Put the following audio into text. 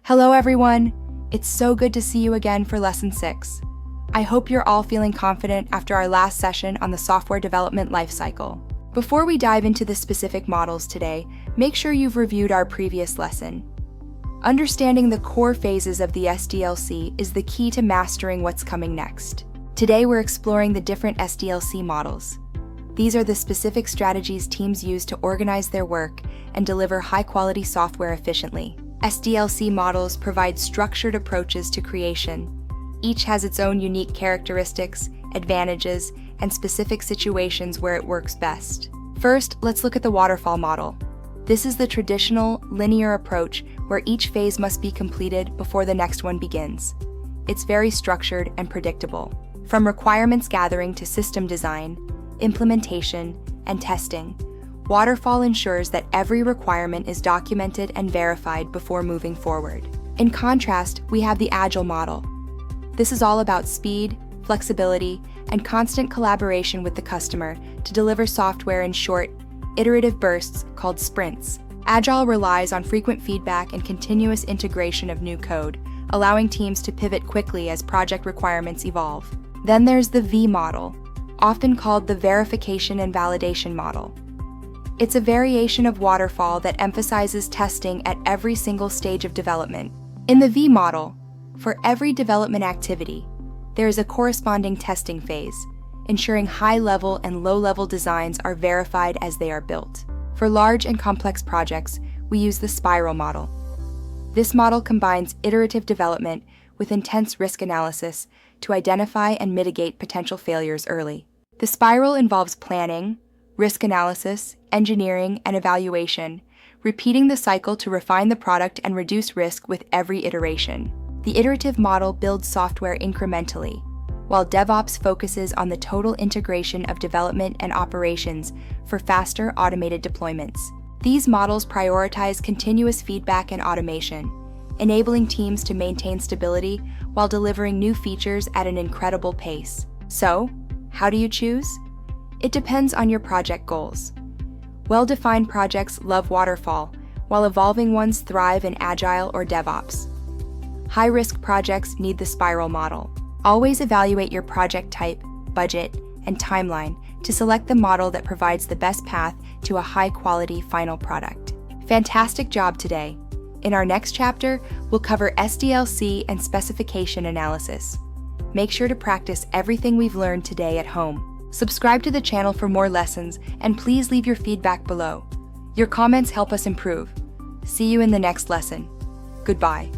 Hello everyone! It's so good to see you again for Lesson 6. I hope you're all feeling confident after our last session on the software development lifecycle. Before we dive into the specific models today, make sure you've reviewed our previous lesson. Understanding the core phases of the SDLC is the key to mastering what's coming next. Today we're exploring the different SDLC models. These are the specific strategies teams use to organize their work and deliver high-quality software efficiently. SDLC models provide structured approaches to creation. Each has its own unique characteristics, advantages, and specific situations where it works best. First, let's look at the Waterfall Model. This is the traditional, linear approach where each phase must be completed before the next one begins. It's very structured and predictable. From requirements gathering to system design, implementation, and testing, Waterfall ensures that every requirement is documented and verified before moving forward. In contrast, we have the Agile model. This is all about speed, flexibility, and constant collaboration with the customer to deliver software in short, iterative bursts called sprints. Agile relies on frequent feedback and continuous integration of new code, allowing teams to pivot quickly as project requirements evolve. Then there's the V model, often called the verification and validation model. It's a variation of Waterfall that emphasizes testing at every single stage of development. In the V model, for every development activity, there is a corresponding testing phase, ensuring high-level and low-level designs are verified as they are built. For large and complex projects, we use the spiral model. This model combines iterative development with intense risk analysis to identify and mitigate potential failures early. The spiral involves planning, risk analysis, engineering, and evaluation, repeating the cycle to refine the product and reduce risk with every iteration. The iterative model builds software incrementally, while DevOps focuses on the total integration of development and operations for faster automated deployments. These models prioritize continuous feedback and automation, enabling teams to maintain stability while delivering new features at an incredible pace. So, how do you choose? It depends on your project goals. Well-defined projects love Waterfall, while evolving ones thrive in Agile or DevOps. High-risk projects need the spiral model. Always evaluate your project type, budget, and timeline to select the model that provides the best path to a high-quality final product. Fantastic job today! In our next chapter, we'll cover SDLC and specification analysis. Make sure to practice everything we've learned today at home. Subscribe to the channel for more lessons, and please leave your feedback below. Your comments help us improve. See you in the next lesson. Goodbye.